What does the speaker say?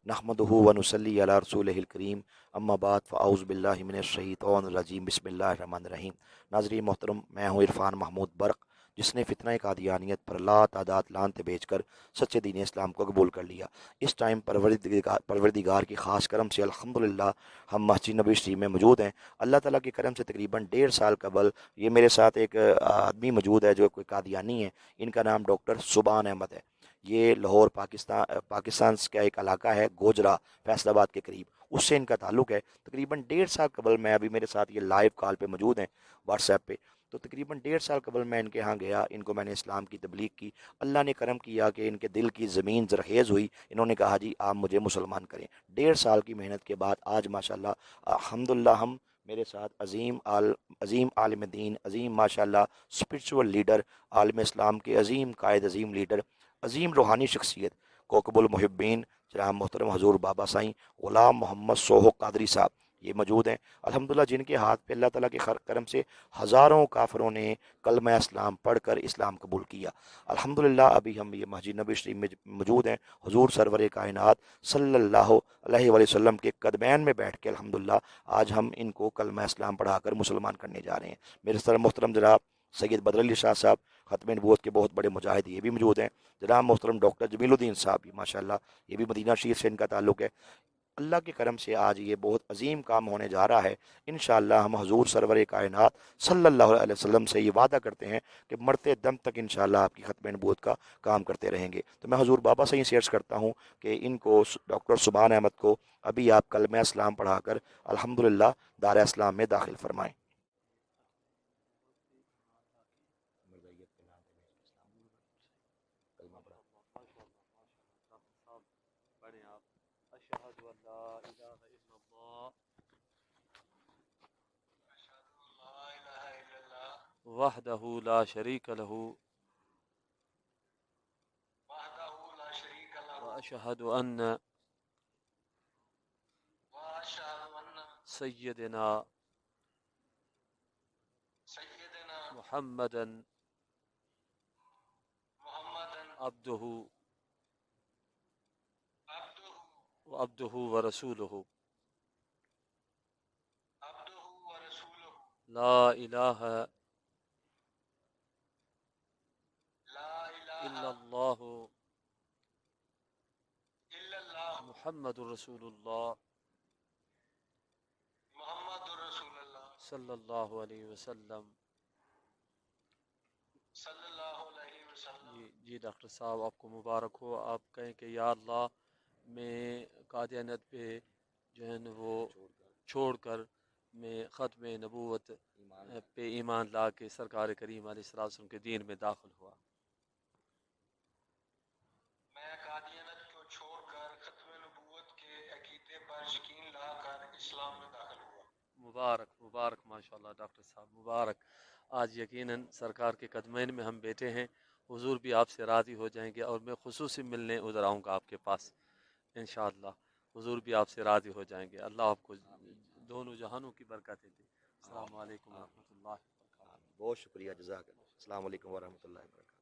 नहमदुहु व नुसल्ली अला रसूलिहिल करीम अम्मा बाद फ़अऊज़ु बिल्लाहि मिनश शैतानिर रजीम बिस्मिल्लाहिर रहमानिर रहीम। नाज़रीन मोहतरम, मैं हूँ इरफान महमूद बर्क, जिसने फितना कादियानियत पर ला तादाद लानते बेचकर सच्चे दीन इस्लाम को कबूल कर लिया। इस टाइम परवरदिगार की ख़ास करम से अल्हम्दुलिल्लाह हम मस्जिद नबी शरीफ में मौजूद हैं। अल्लाह ताला की करम से तकरीबन 1.5 साल कबल ये मेरे साथ एक आदमी मौजूद है जो कोई कादियानी है। इनका नाम डॉक्टर सुबान अहमद है। ये लाहौर पाकिस्तान का एक इलाका है गोजरा, फैसलाबाद के करीब, उससे इनका ताल्लुक़ है। तकरीबन 1.5 साल कबल मैं अभी मेरे साथ ये लाइव कॉल पे मौजूद हैं व्हाट्सएप पे। तो तकरीबन 1.5 साल कबल मैं इनके यहाँ गया, इनको मैंने इस्लाम की तबलीग की। अल्लाह ने करम किया कि इनके दिल की ज़मीन ज़रखेज़ हुई। इन्होंने कहा जी आप मुझे मुसलमान करें। 1.5 साल की मेहनत के बाद आज माशाल्लाह अल्हम्दुलिल्लाह हम मेरे साथ अज़ीम आलिम दीन, अज़ीम माशाल्लाह स्पिरिचुअल लीडर, आलिम इस्लाम के अज़ीम कायद, अज़ीम लीडर, अज़ीम रूहानी शख्सियत, कोकबुल मुहिब्बीन जनाब मोहतरम हजूर बाबा साईं ग़ुलाम मोहम्मद सोहो कादरी साहब ये मौजूद हैं अल्हम्दुलिल्लाह, जिनके हाथ पे अल्लाह ताला के करम से हज़ारों काफरों ने कलमा इस्लाम पढ़कर इस्लाम कबूल किया। अल्हम्दुलिल्लाह अभी हम ये मस्जिद नबी शरीफ में मौजूद हैं। हुजूर सरवर कायनात सल्लल्लाहु अलैहि वसल्लम के कदमैन में बैठ के अल्हम्दुलिल्लाह आज हम इनको कलमा इस्लाम पढ़ाकर मुसलमान करने जा रहे हैं। मेरे सर मोहतरम जनाब सैयद बदर अली शाह साहब ख़त्म नबूवत के बहुत बड़े मुजाहिद ये भी मौजूद हैं। जनाब मोहतरम डॉक्टर जमीलुद्दीन साहब भी माशाल्लाह, ये भी मदीना शरीफ से इनका ताल्लुक़ है। अल्लाह के करम से आज ये बहुत अजीम काम होने जा रहा है। इंशाअल्लाह हम हजूर सरवर कायनात सल्लल्लाहु अलैहि वसल्लम से ये वादा करते हैं कि मरते दम तक इंशाअल्लाह आपकी ख़त्म नबूवत का काम करते रहेंगे। तो मैं हजूर बाबा से ही शेयर करता हूँ कि इनको डॉक्टर सुबान अहमद को अभी आप कलमा इस्लाम पढ़ाकर अल्हम्दुलिल्लाह दार इस्लाम में दाखिल फरमाएँ। वहदहु ला शरीक लहू व अशहदु अन्न सय्यदना मुहम्मदन अब्दुहु व रसूलुहु ला इलाहा इल्लल्लाहु मुहम्मदुर रसूलुल्लाह सल्लल्लाहु अलैहि वसल्लम। जी डॉक्टर साहब आपको मुबारक हो। आप कहें कि या अल्लाह मैं कादियानत पे जो है न वो छोड़कर मैं ख़त्म नबूवत पे ईमान ला के सरकार करीम अलैहिस्सलाम के दीन में दाखिल हुआ। मैं कादियानत को छोड़कर खत्म नबूवत के अकीदे पर यकीन लाकर इस्लाम में दाखिल हुआ। मुबारक मुबारक माशाल्लाह डॉक्टर साहब मुबारक। आज यकीनन सरकार के कदमैन में हम बैठे हैं। हुजूर भी आपसे राज़ी हो जाएंगे और मैं खुसूसी मिलने उधर आऊँगा आपके पास इंशाअल्लाह। हुजूर भी आपसे राज़ी हो जाएंगे। अल्लाह आपको दोनों जहानों की बरकतें दे। अस्सलाम वालेकुम व रहमतुल्लाहि व बरकातहू। बहुत शुक्रिया, जज़ाकल्लाह। अस्सलाम वालेकुम व रहमतुल्लाहि व बरकातहू।